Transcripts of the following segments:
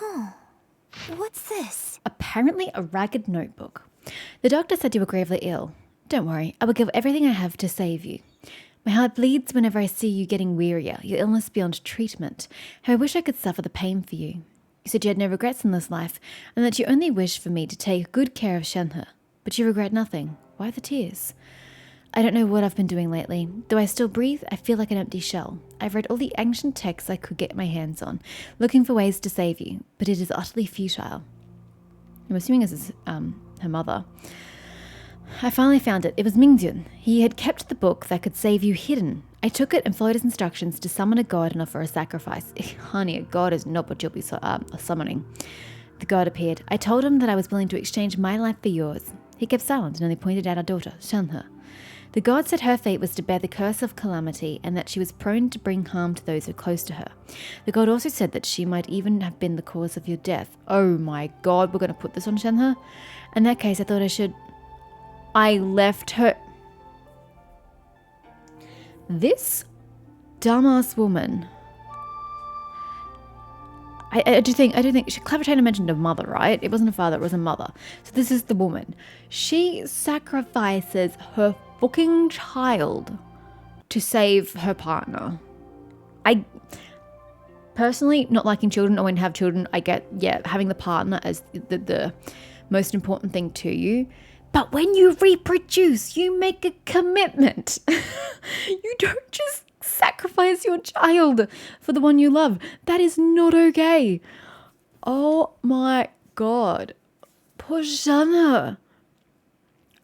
Oh, what's this? Apparently a ragged notebook. The doctor said you were gravely ill. Don't worry, I will give everything I have to save you. My heart bleeds whenever I see you getting wearier, your illness beyond treatment. How I wish I could suffer the pain for you. You said you had no regrets in this life, and that you only wished for me to take good care of Shenhe. But you regret nothing. Why the tears? I don't know what I've been doing lately. Though I still breathe, I feel like an empty shell. I've read all the ancient texts I could get my hands on, looking for ways to save you, but it is utterly futile. I'm assuming this is her mother. I finally found it. It was Mingdyun. He had kept the book that could save you hidden. I took it and followed his instructions to summon a god and offer a sacrifice. Honey, a god is not what you'll be summoning. The god appeared. I told him that I was willing to exchange my life for yours. He kept silent and only pointed out our daughter, Shenhe. The god said her fate was to bear the curse of calamity and that she was prone to bring harm to those who are close to her. The god also said that she might even have been the cause of your death. Oh my god, we're going to put this on Shenhe? In that case, I thought I left her. This dumbass woman. I do think Clavertina mentioned a mother, right? It wasn't a father, it was a mother. So this is the woman. She sacrifices her fucking child to save her partner. I personally, not liking children or when you have children, I get, having the partner as the most important thing to you. But when you reproduce, you make a commitment. You don't just sacrifice your child for the one you love. That is not okay. Oh my god. Poor Shanna.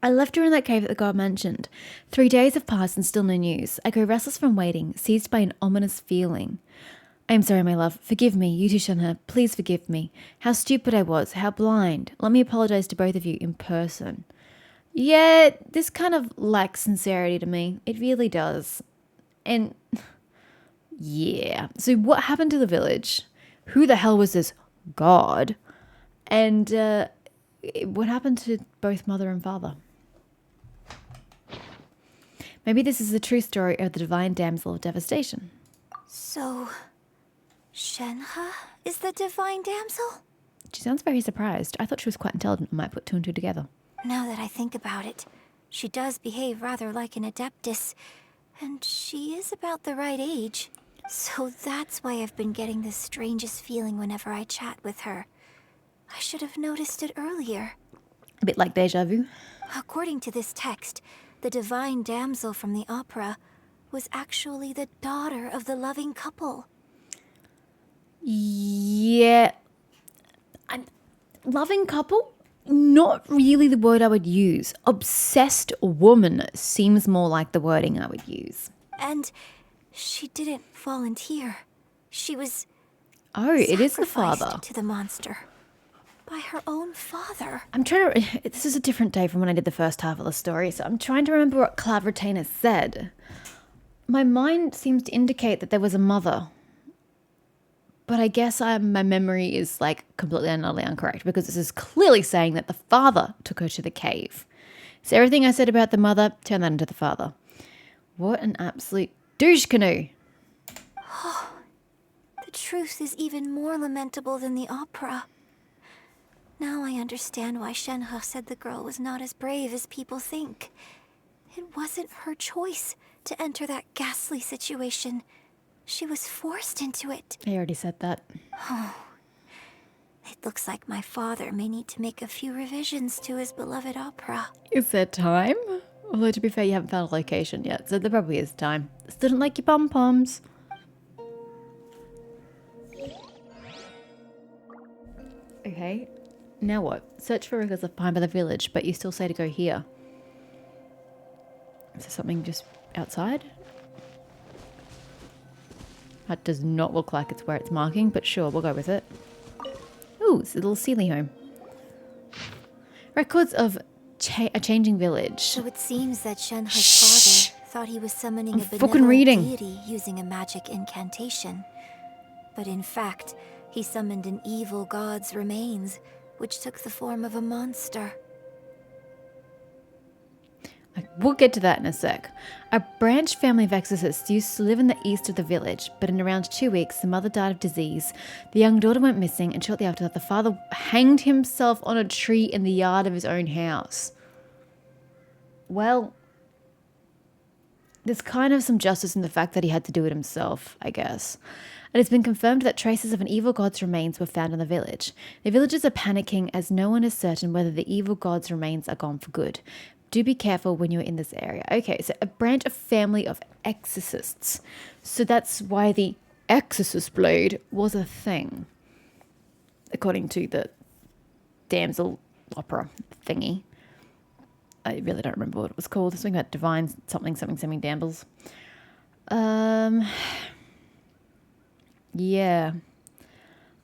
I left her in that cave that the god mentioned. 3 days have passed and still no news. I grow restless from waiting, seized by an ominous feeling. I am sorry, my love. Forgive me, you too, Shanna. Please forgive me. How stupid I was, how blind. Let me apologize to both of you in person. Yeah, this kind of lacks sincerity to me. It really does. And yeah. So what happened to the village? Who the hell was this god? And what happened to both mother and father? Maybe this is the true story of the divine damsel of devastation. So, Shenhe is the divine damsel? She sounds very surprised. I thought she was quite intelligent and might put two and two together. Now that I think about it, she does behave rather like an adeptus, and she is about the right age. So that's why I've been getting the strangest feeling whenever I chat with her. I should have noticed it earlier. A bit like deja vu. According to this text, the divine damsel from the opera was actually the daughter of the loving couple. Yeah. Loving couple? Not really the word I would use. Obsessed woman seems more like the wording I would use. And she didn't volunteer. She was it is the sacrificed father. to the monster by her own father. I'm trying to... This is a different day from when I did the first half of the story, so I'm trying to remember what Claveratina said. My mind seems to indicate that there was a mother. But I guess my memory is like completely and utterly incorrect because this is clearly saying that the father took her to the cave. So everything I said about the mother, turn that into the father. What an absolute douche canoe. The truth is even more lamentable than the opera. Now I understand why Shenhe said the girl was not as brave as people think. It wasn't her choice to enter that ghastly situation. She was forced into it. I already said that. It looks like my father may need to make a few revisions to his beloved opera. Is there time? Although to be fair, you haven't found a location yet, so there probably is time. Still don't like your pom-poms. Okay, now what? Search for records left behind by the village, but you still say to go here. Is there something just outside? That does not look like it's where it's marking, but sure, we'll go with it. Ooh, it's a little Sealy home. Records of a changing village. So it seems that Shenhe's father thought he was summoning a fucking benevolent reading. deity using a magic incantation. But in fact, he summoned an evil god's remains, which took the form of a monster. We'll get to that in a sec. A branch family of exorcists used to live in the east of the village, but in around 2 weeks, the mother died of disease, the young daughter went missing, and shortly after that, the father hanged himself on a tree in the yard of his own house. Well, there's kind of some justice in the fact that he had to do it himself, I guess. It has been confirmed that traces of an evil god's remains were found in the village. The villagers are panicking as no one is certain whether the evil god's remains are gone for good. Do be careful when you're in this area. Okay, so a branch of family of exorcists. So that's why the exorcist blade was a thing, according to the damsel opera thingy. I really don't remember what it was called. Something about divine something damsels. Yeah.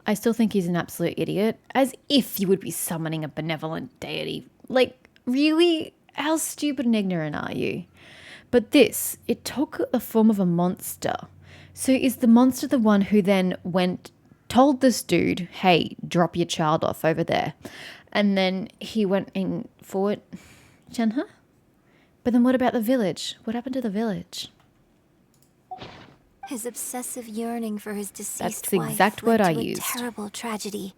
I still think he's an absolute idiot. As if you would be summoning a benevolent deity. Like, really? How stupid and ignorant are you? But this, it took the form of a monster. So is the monster the one who then told this dude, hey, drop your child off over there. And then he went in for it, Shenhe? But then what about the village? What happened to the village? His obsessive yearning for his deceased That's the wife exact led word I to a used. terrible tragedy.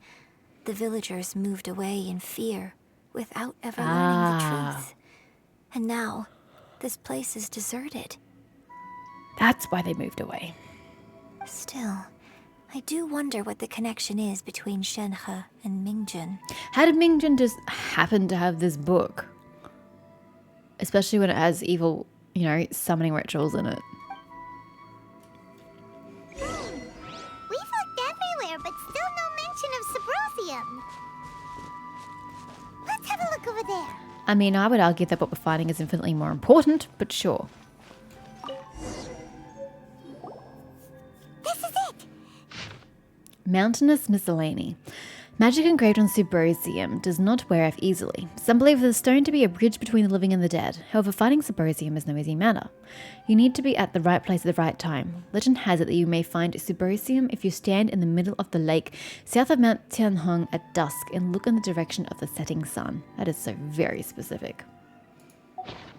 The villagers moved away in fear, without ever learning the truth. And now, this place is deserted. That's why they moved away. Still, I do wonder what the connection is between Shenhe and Mingjun. How did Mingjun just happen to have this book? Especially when it has evil, summoning rituals in it. We've looked everywhere, but still no mention of subrosium. Let's have a look over there. I mean, I would argue that what we're finding is infinitely more important, but sure. This is it. Mountainous miscellany. Magic engraved on subrosium does not wear off easily. Some believe the stone to be a bridge between the living and the dead. However, finding subrosium is no easy matter. You need to be at the right place at the right time. Legend has it that you may find subrosium if you stand in the middle of the lake south of Mount Tianhong at dusk and look in the direction of the setting sun. That is so very specific.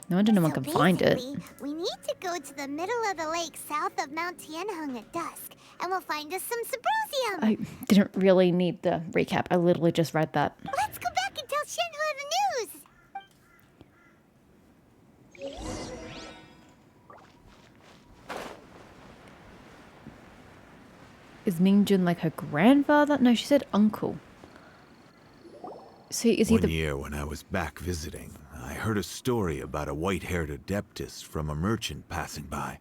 No wonder no one can find it. We need to go to the middle of the lake south of Mount Tianhong at dusk, and we'll find us some subrosium. I didn't really need the recap. I literally just read that. Let's go back and tell Shenhe the news. Is Mingjun like her grandfather? No, she said uncle. So is he One year when I was back visiting, I heard a story about a white-haired adeptus from a merchant passing by.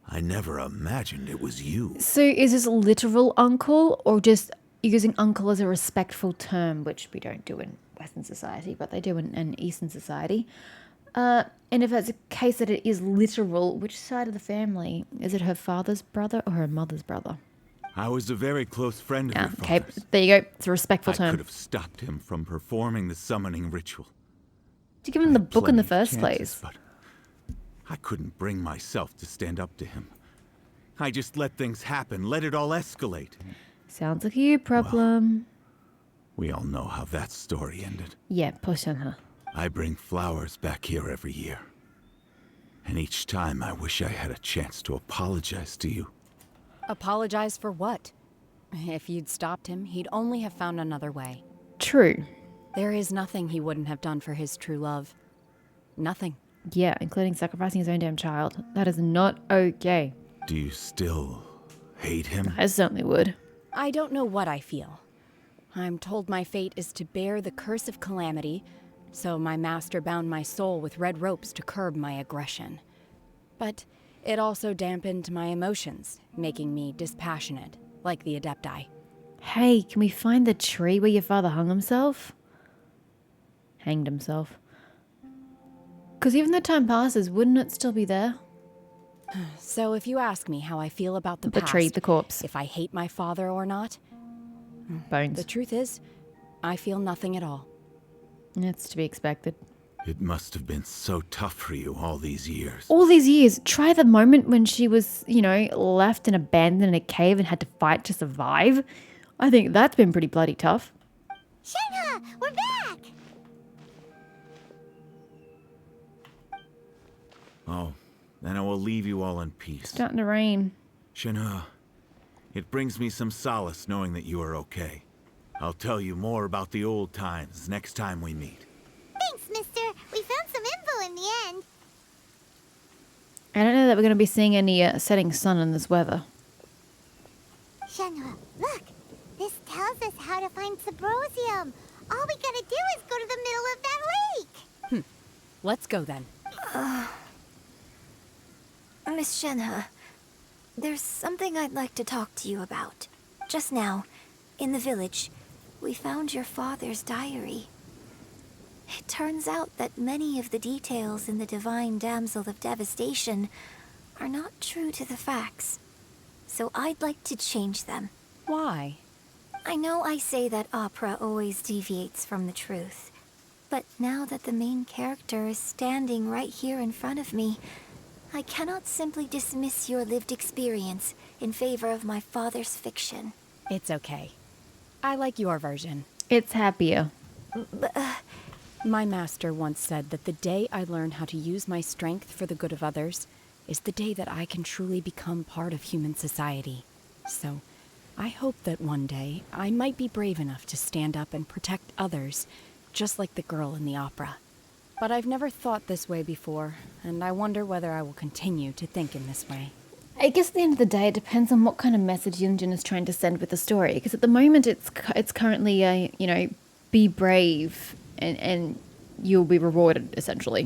I never imagined it was you. So is this literal uncle or just using uncle as a respectful term, which we don't do in Western society, but they do in Eastern society? And if that's a case that it is literal, which side of the family? Is it her father's brother or her mother's brother? I was a very close friend of your Okay, father's. there you go. It's a respectful I term. could have stopped him from performing the summoning ritual. Did you give him the I had book in the plenty of first chances, place? But I couldn't bring myself to stand up to him. I just let things happen, let it all escalate. Sounds like a you problem. We all know how that story ended. Yeah, push on her. I bring flowers back here every year. And each time I wish I had a chance to apologize to you. Apologize for what? If you'd stopped him, he'd only have found another way. True. There is nothing he wouldn't have done for his true love. Nothing. Yeah, including sacrificing his own damn child. That is not okay. Do you still hate him? I certainly would. I don't know what I feel. I'm told my fate is to bear the curse of calamity, so my master bound my soul with red ropes to curb my aggression. But it also dampened my emotions, making me dispassionate, like the adepti. Hey, can we find the tree where your father hung himself? Hanged himself. Because even though time passes, wouldn't it still be there? So if you ask me how I feel about the The past, tree, the corpse. if I hate my father or not, Bones. the truth is, I feel nothing at all. It's to be expected. It must have been so tough for you all these years. All these years, try the moment when she was, left and abandoned in a cave and had to fight to survive. I think that's been pretty bloody tough. Shenhe, we're back. Oh, then I will leave you all in peace. Starting to rain. Shenhe, it brings me some solace knowing that you are okay. I'll tell you more about the old times next time we meet. Thanks, mister. We found some info in the end. I don't know that we're going to be seeing any setting sun in this weather. Shenhe, look. This tells us how to find subrosium. All we gotta do is go to the middle of that lake. Let's go then. Miss Shenhe, there's something I'd like to talk to you about. Just now, in the village, we found your father's diary. It turns out that many of the details in the Divine Damsel of Devastation are not true to the facts. So I'd like to change them. Why? I know I say that opera always deviates from the truth, but now that the main character is standing right here in front of me, I cannot simply dismiss your lived experience in favor of my father's fiction. It's okay. I like your version. It's happier. My master once said that the day I learn how to use my strength for the good of others is the day that I can truly become part of human society. So, I hope that one day I might be brave enough to stand up and protect others, just like the girl in the opera. But I've never thought this way before, and I wonder whether I will continue to think in this way. I guess at the end of the day, it depends on what kind of message Yunjin is trying to send with the story. Because at the moment, it's currently a, be brave and you'll be rewarded, essentially,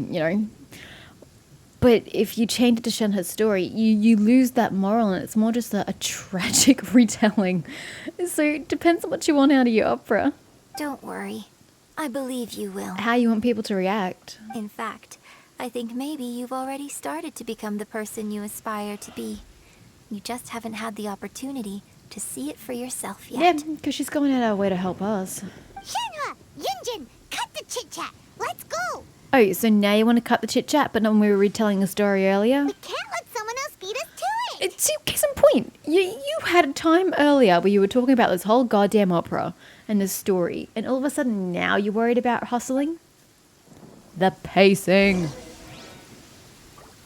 But if you change it to Shenhe's story, you lose that moral, and it's more just a tragic retelling. So it depends on what you want out of your opera. Don't worry. I believe you will. How you want people to react. In fact, I think maybe you've already started to become the person you aspire to be. You just haven't had the opportunity to see it for yourself yet. Yeah, because she's going out of her way to help us. Shenhe, Yunjin, cut the chit-chat. Let's go. Oh, so now you want to cut the chit-chat, but not when we were retelling the story earlier? We can't let someone else beat us to it. It's case in point. You had a time earlier where you were talking about this whole goddamn opera and this story, and all of a sudden now you're worried about hustling? The pacing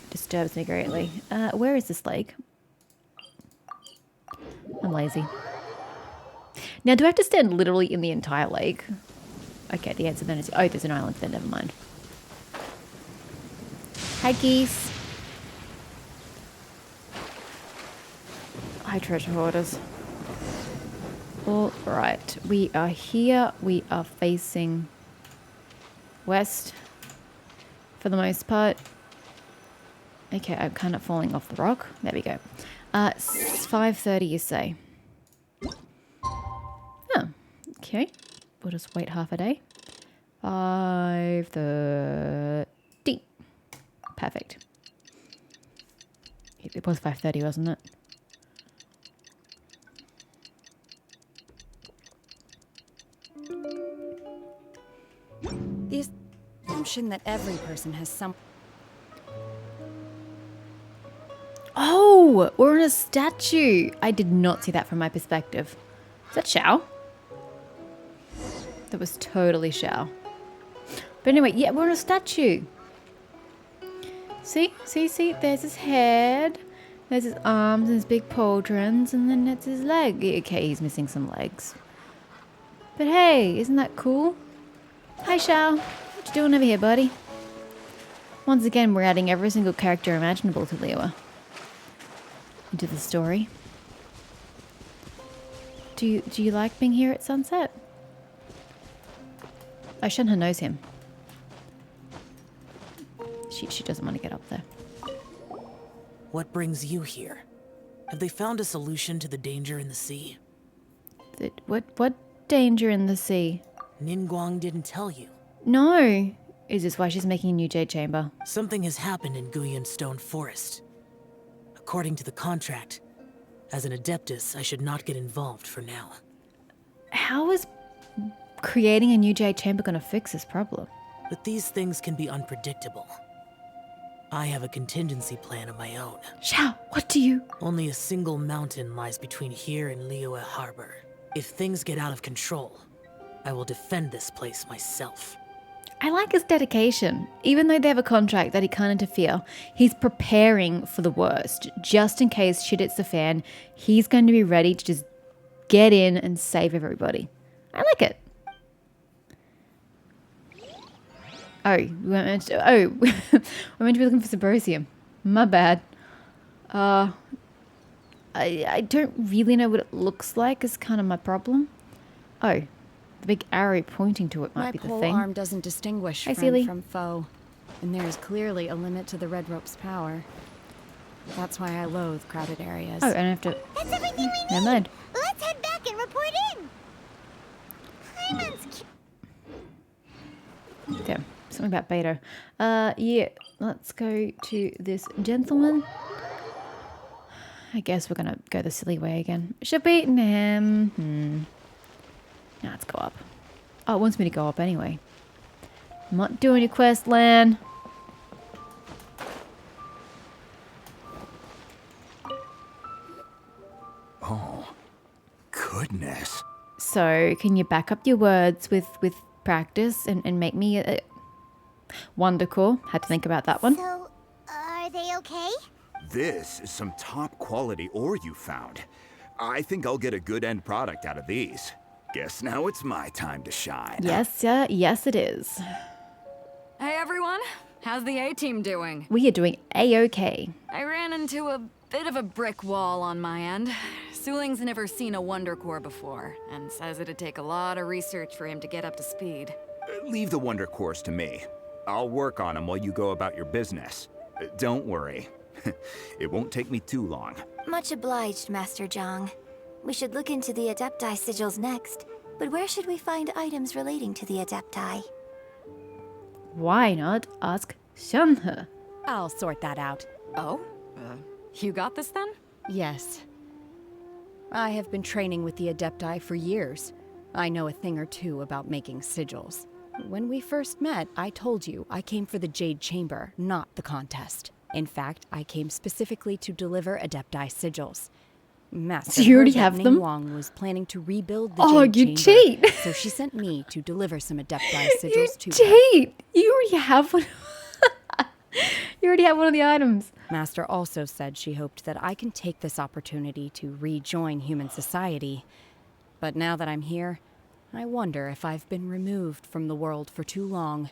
disturbs me greatly. Where is this lake? I'm lazy. Now, do I have to stand literally in the entire lake? Okay, the answer then is... Oh, there's an island there, never mind. Hi, geese. Hi, treasure hoarders. All right, we are here. We are facing west for the most part. Okay, I'm kind of falling off the rock. There we go. 5:30, you say? Oh, okay. We'll just wait half a day. 5:30. Perfect. It was 5:30, wasn't it? The assumption that every person has some... Oh, we're in a statue. I did not see that from my perspective. Is that Xiao? That was totally Xiao. But anyway, yeah, we're in a statue. See? There's his head. There's his arms and his big pauldrons. And then that's his leg. Okay, he's missing some legs. But hey, isn't that cool? Hi, Xiao. What you doing over here, buddy? Once again, we're adding every single character imaginable to Liyue into the story. Do you like being here at sunset? Oh, Shenhe knows him. She doesn't want to get up there. What brings you here? Have they found a solution to the danger in the sea? What danger in the sea? Ningguang didn't tell you. No. Is this why she's making a new Jade chamber? Something has happened in Guyan Stone Forest. According to the contract, as an adeptus, I should not get involved for now. How is creating a new Jade chamber going to fix this problem? But these things can be unpredictable. I have a contingency plan of my own. Xiao, what do you... Only a single mountain lies between here and Liyue Harbor. If things get out of control, I will defend this place myself. I like his dedication. Even though they have a contract that he can't interfere, he's preparing for the worst. Just in case shit hits the fan, he's going to be ready to just get in and save everybody. I like it. Oh, we weren't meant to, we're meant to be looking for subrosium. My bad. I don't really know what it looks like is kind of my problem. Oh, the big arrow pointing to it might be the My thing. pole arm doesn't distinguish Hi, friend Seely. from foe, and there is clearly a limit to the red rope's power. That's why I loathe crowded areas. Oh, and I have to... That's everything we Never need. mind. Let's head back and report in. Hyman's Damn, something about Beto. Yeah, let's go to this gentleman. I guess we're gonna go the silly way again. Should be... Nah, let's go up. Oh, it wants me to go up anyway. I'm not doing your quest, Lan. Oh, goodness. So, can you back up your words with practice and make me a Wonder Core? Had to think about that one. So, are they okay? This is some top quality ore you found. I think I'll get a good end product out of these. Guess now it's my time to shine. Yes, yes it is. Hey everyone, how's the A-team doing? We are doing A-OK. I ran into a bit of a brick wall on my end. Suling's never seen a Wonder Core before, and says it'd take a lot of research for him to get up to speed. Leave the wonder course to me. I'll work on them while you go about your business. Don't worry. It won't take me too long. Much obliged, Master Zhang. We should look into the adepti sigils next, but where should we find items relating to the adepti? Why not ask Shenhe? I'll sort that out. Oh? You got this then? Yes. I have been training with the Adepti for years. I know a thing or two about making sigils. When we first met, I told you I came for the Jade Chamber, not the contest. In fact, I came specifically to deliver Adepti sigils. Master So you already heard that have Ning them? Wang was planning to rebuild the Oh, Jade you Chamber, cheat! so she sent me to deliver some Adepti You sigils to her. cheat! You already have one. You already have one of the items. Master also said she hoped that I can take this opportunity to rejoin human society. But now that I'm here, I wonder if I've been removed from the world for too long.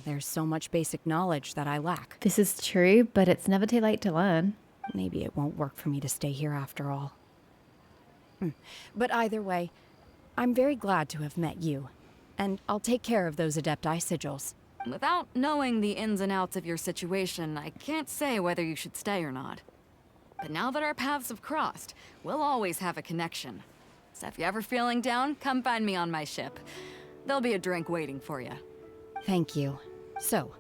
There's so much basic knowledge that I lack. This is true, but it's never too late to learn. Maybe it won't work for me to stay here after all. But either way, I'm very glad to have met you. And I'll take care of those Adepti sigils. Without knowing the ins and outs of your situation, I can't say whether you should stay or not. But now that our paths have crossed, we'll always have a connection. So if you're ever feeling down, come find me on my ship. There'll be a drink waiting for you. Thank you. So,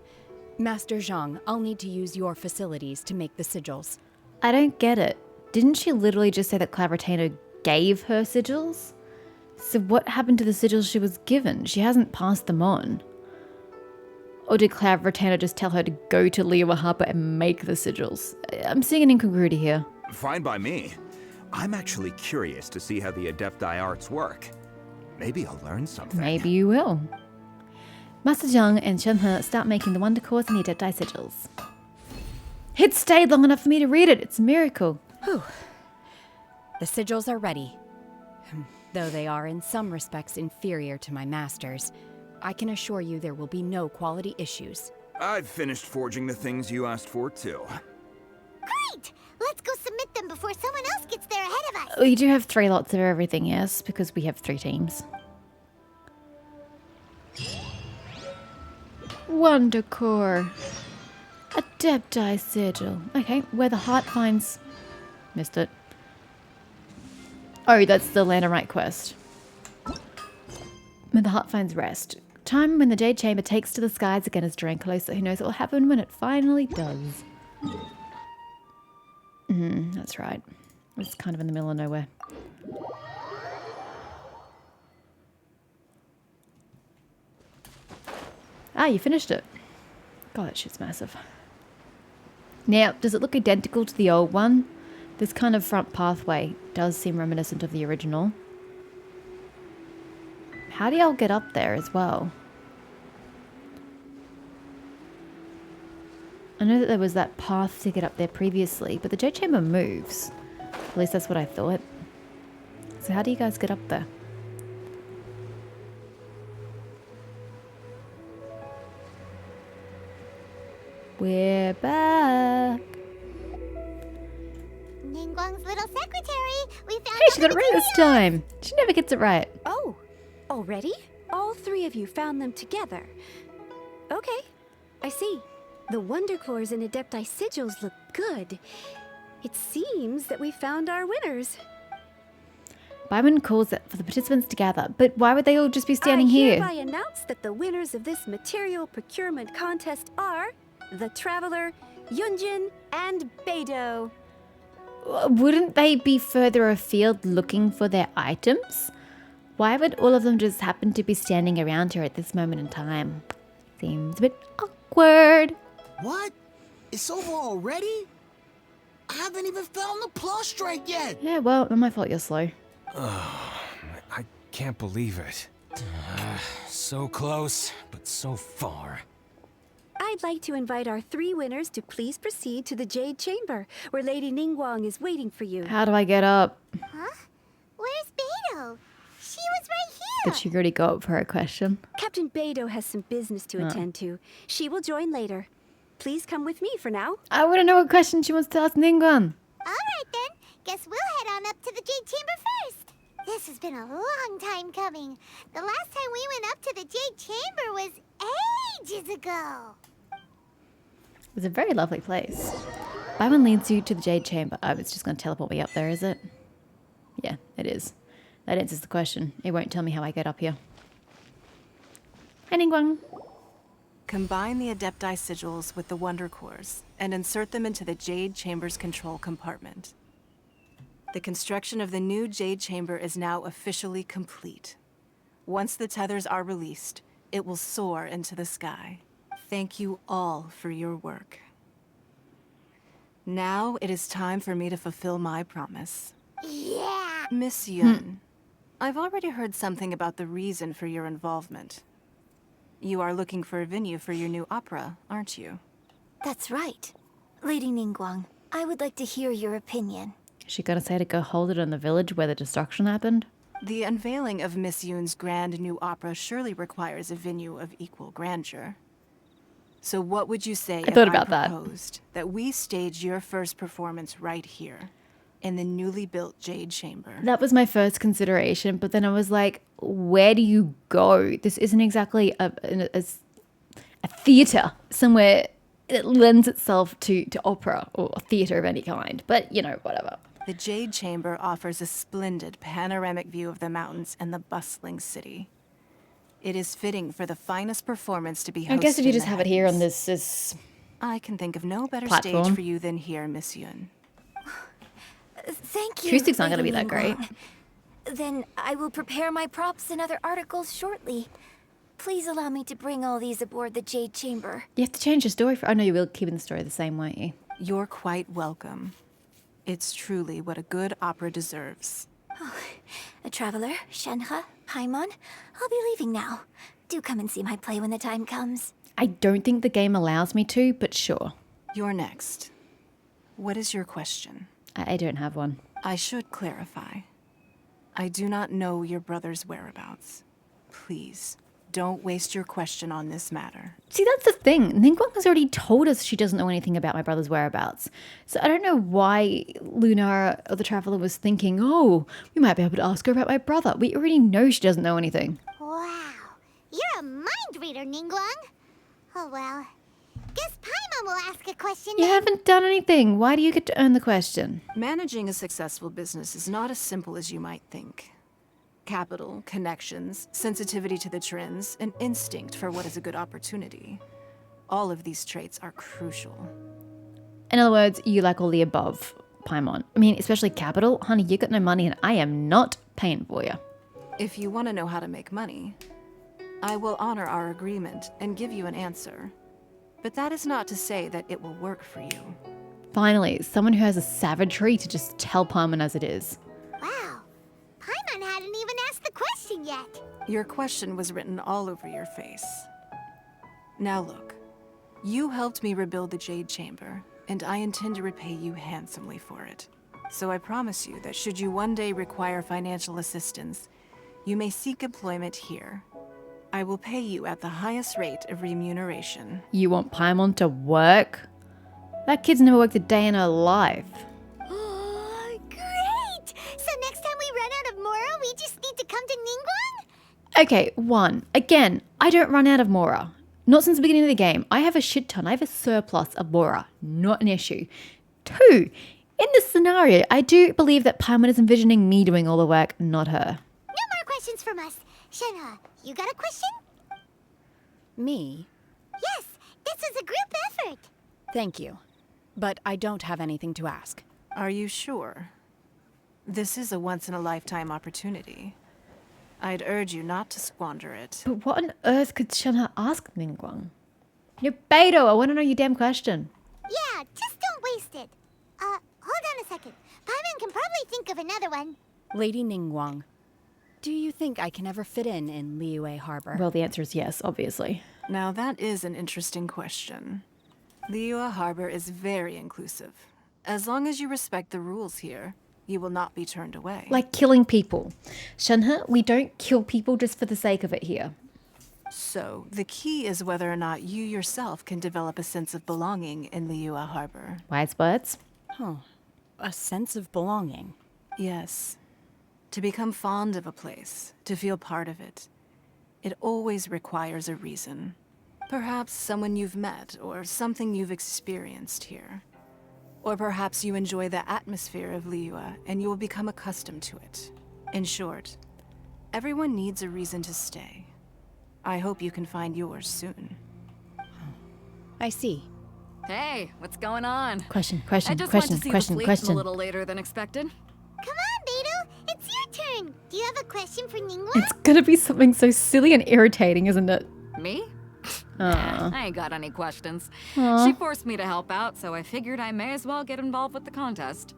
Master Zhang, I'll need to use your facilities to make the sigils. I don't get it. Didn't she literally just say that Clavitano gave her sigils? So what happened to the sigils she was given? She hasn't passed them on. Or did Clavitano just tell her to go to Liyue Harbor and make the sigils? I'm seeing an incongruity here. Fine by me. I'm actually curious to see how the Adepti arts work. Maybe I'll learn something. Maybe you will. Master Zhang and Shenhe start making the Wonder Cores and the Adepti sigils. It stayed long enough for me to read it. It's a miracle. The sigils are ready. Though they are in some respects inferior to my master's, I can assure you there will be no quality issues. I've finished forging the things you asked for, too. Great! Let's go submit them before someone else gets there ahead of us. We do have 3 lots of everything, yes, because we have 3 teams. Wonder Core. Adepti sigil. Okay, where the heart finds... Missed it. Oh, that's the Lanarite quest. Where the heart finds rest. Time when the Jade Chamber takes to the skies again is drawing closer. Who knows what will happen when it finally does. That's right. It's kind of in the middle of nowhere. Ah, you finished it. God, that shit's massive. Now, does it look identical to the old one? This kind of front pathway does seem reminiscent of the original. How do y'all get up there as well? I know that there was that path to get up there previously, but the Jade Chamber moves. At least that's what I thought. So how do you guys get up there? We're back. Ningguang's little secretary. We found Hey, she got it right this time. She never gets it right. Oh, already? All three of you found them together. Okay, I see. The Wonder Cores and Adepti sigils look good. It seems that we found our winners. Byron calls it for the participants to gather, but why would they all just be standing I here? hereby announce that the winners of this material procurement contest are the Traveler, Yunjin, and Beidou. Wouldn't they be further afield looking for their items? Why would all of them just happen to be standing around here at this moment in time? Seems a bit awkward. What? It's over already? I haven't even found the plus strike yet. Yeah, well, not my fault you're slow. I can't believe it. So close, but so far. I'd like to invite our three winners to please proceed to the Jade Chamber, where Lady Ningguang is waiting for you. How do I get up? Huh? Where's Beidou? She was right here. Did she already go up for her question? Captain Beidou has some business to attend to. She will join later. Please come with me for now. I want to know what question she wants to ask Ningguang. All right then. Guess we'll head on up to the Jade Chamber first. This has been a long time coming. The last time we went up to the Jade Chamber was ages ago. It was a very lovely place. Byron leads you to the Jade Chamber. Oh, it's just going to teleport me up there, is it? Yeah, it is. That answers the question. It won't tell me how I get up here. Hi, Ningguang. Combine the Adepti sigils with the Wonder Cores and insert them into the Jade Chamber's control compartment. The construction of the new Jade Chamber is now officially complete. Once the tethers are released, it will soar into the sky. Thank you all for your work. Now it is time for me to fulfill my promise. Yeah. Miss Yun, I've already heard something about the reason for your involvement. You are looking for a venue for your new opera, aren't you? That's right. Lady Ningguang, I would like to hear your opinion. Is she going to say to go hold it in the village where the destruction happened? The unveiling of Miss Yun's grand new opera surely requires a venue of equal grandeur. So what would you say if I proposed that we stage your first performance right here, in the newly built Jade Chamber? That was my first consideration, but then I was like, where do you go? This isn't exactly a theatre somewhere that lends itself to opera or theatre of any kind. But, you know, whatever. The Jade Chamber offers a splendid panoramic view of the mountains and the bustling city. It is fitting for the finest performance to be hosted. I guess if you just have it here on this I can think of no better platform. stage for you than here, Miss Yun. Thank you. Acoustics aren't going to be Lady that great. Ningguang. Then I will prepare my props and other articles shortly. Please allow me to bring all these aboard the Jade Chamber. You have to change the story for... Oh, no, you will keep the story the same, won't you? You're quite welcome. It's truly what a good opera deserves. A traveler, Shenhe, Paimon, I'll be leaving now. Do come and see my play when the time comes. I don't think the game allows me to, but sure. You're next. What is your question? I don't have one. I should clarify. I do not know your brother's whereabouts. Please, don't waste your question on this matter. See, that's the thing. Ningguang has already told us she doesn't know anything about my brother's whereabouts. So I don't know why Lunara or the Traveler was thinking, oh, we might be able to ask her about my brother. We already know she doesn't know anything. Wow. You're a mind reader, Ningguang. Oh well. Guess Paimon will ask a question You then. haven't done anything. Why do you get to earn the question? Managing a successful business is not as simple as you might think. Capital, connections, sensitivity to the trends, and instinct for what is a good opportunity. All of these traits are crucial. In other words, you like all the above, Paimon. I mean, especially capital. Honey, you got no money and I am not paying for you. If you want to know how to make money, I will honor our agreement and give you an answer. But that is not to say that it will work for you. Finally, someone who has a savagery to just tell Paimon as it is. Wow. Paimon hadn't even asked the question yet. Your question was written all over your face. Now look, You helped me rebuild the Jade Chamber, and I intend to repay you handsomely for it. So I promise you that should you one day require financial assistance, you may seek employment here. I will pay you at the highest rate of remuneration. You want Paimon to work? That kid's never worked a day in her life. Oh, great! So next time we run out of Mora, we just need to come to Ningguang? Okay, 1. Again, I don't run out of Mora. Not since the beginning of the game. I have a shit ton. I have a surplus of Mora. Not an issue. 2. In this scenario, I do believe that Paimon is envisioning me doing all the work, not her. No more questions from us. Shenhe, you got a question? Me? Yes, this is a group effort. Thank you. But I don't have anything to ask. Are you sure? This is a once-in-a-lifetime opportunity. I'd urge you not to squander it. But what on earth could Shenhe ask Ningguang? You're Beidou, I want to know your damn question. Yeah, just don't waste it. Hold on a second. Paimon can probably think of another one. Lady Ningguang, do you think I can ever fit in Liyue Harbor? Well, the answer is yes, obviously. Now that is an interesting question. Liyue Harbor is very inclusive. As long as you respect the rules here, you will not be turned away. Like killing people. Shenhe, we don't kill people just for the sake of it here. So, the key is whether or not you yourself can develop a sense of belonging in Liyue Harbor. Wise words. Huh. A sense of belonging. Yes. To become fond of a place, to feel part of it, it always requires a reason. Perhaps someone you've met, or something you've experienced here. Or perhaps you enjoy the atmosphere of Liyue, and you will become accustomed to it. In short, everyone needs a reason to stay. I hope you can find yours soon. I see. Hey, what's going on? Question. I just went to see the fleet a little later than expected. Come on, Beidou. It's your turn. Do you have a question for Ningguang? It's gonna be something so silly and irritating, isn't it? Me? Aw. I ain't got any questions. Aw. She forced me to help out, so I figured I may as well get involved with the contest.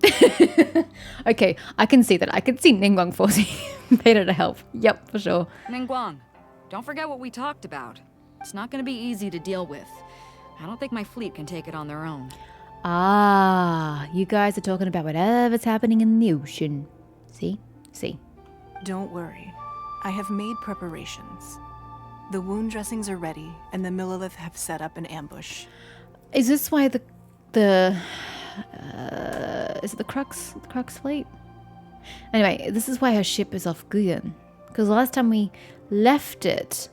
Okay, I can see that. I can see Ningguang forcing Beidou to help. Yep, for sure. Ningguang, don't forget what we talked about. It's not going to be easy to deal with. I don't think my fleet can take it on their own. Ah, you guys are talking about whatever's happening in the ocean. See? See. Don't worry. I have made preparations. The wound dressings are ready, and the Millilith have set up an ambush. Is this why is it the Crux fleet? Anyway, this is why her ship is off Guyan. Because last time we left it...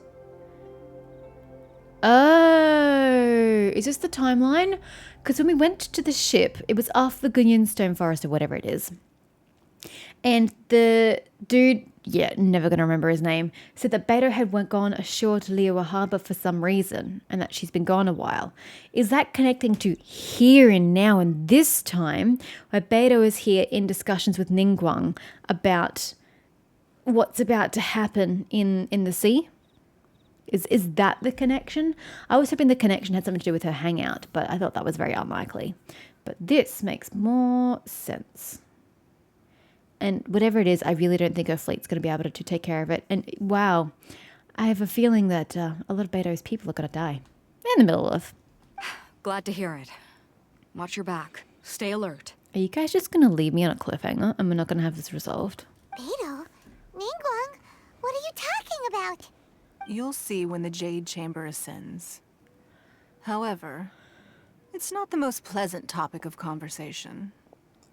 Oh, is this the timeline? Because when we went to the ship, it was off the Guyan Stone Forest or whatever it is. And the dude, never going to remember his name, said that Beidou had gone ashore to Liyue Harbor for some reason and that she's been gone a while. Is that connecting to here and now and this time where Beidou is here in discussions with Ningguang about what's about to happen in the sea? Is that the connection? I was hoping the connection had something to do with her hangout, but I thought that was very unlikely. But this makes more sense. And whatever it is, I really don't think her fleet's going to be able to take care of it. And wow, I have a feeling that a lot of Beidou's people are going to die. In the middle of. Glad to hear it. Watch your back. Stay alert. Are you guys just going to leave me on a cliffhanger and we're not going to have this resolved? Beidou? Ningguang? What are you talking about? You'll see when the Jade Chamber ascends. However, it's not the most pleasant topic of conversation.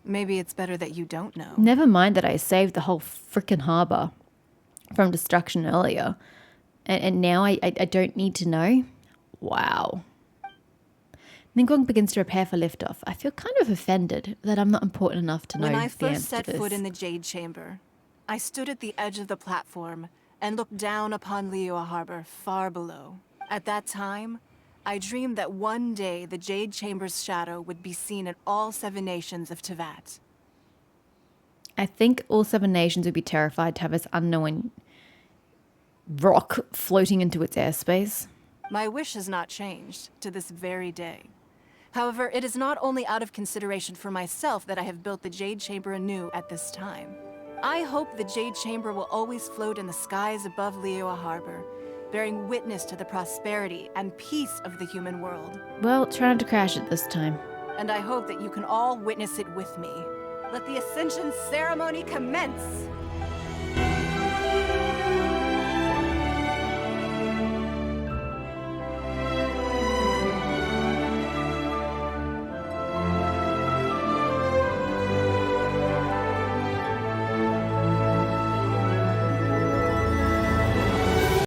Maybe it's better that you don't know. Never mind that I saved the whole frickin' harbor from destruction earlier. And now I don't need to know? Wow. Ningguang begins to prepare for liftoff. I feel kind of offended that I'm not important enough to know When the I answer first to set this. foot in the Jade Chamber, I stood at the edge of the platform and looked down upon Liyue Harbor far below. At that time, I dreamed that one day the Jade Chamber's shadow would be seen in all 7 nations of Teyvat. I think all 7 nations would be terrified to have this unknown rock floating into its airspace. My wish has not changed to this very day. However, it is not only out of consideration for myself that I have built the Jade Chamber anew at this time. I hope the Jade Chamber will always float in the skies above Liyue Harbor, bearing witness to the prosperity and peace of the human world. Well, try not to crash it this time. And I hope that you can all witness it with me. Let the Ascension ceremony commence!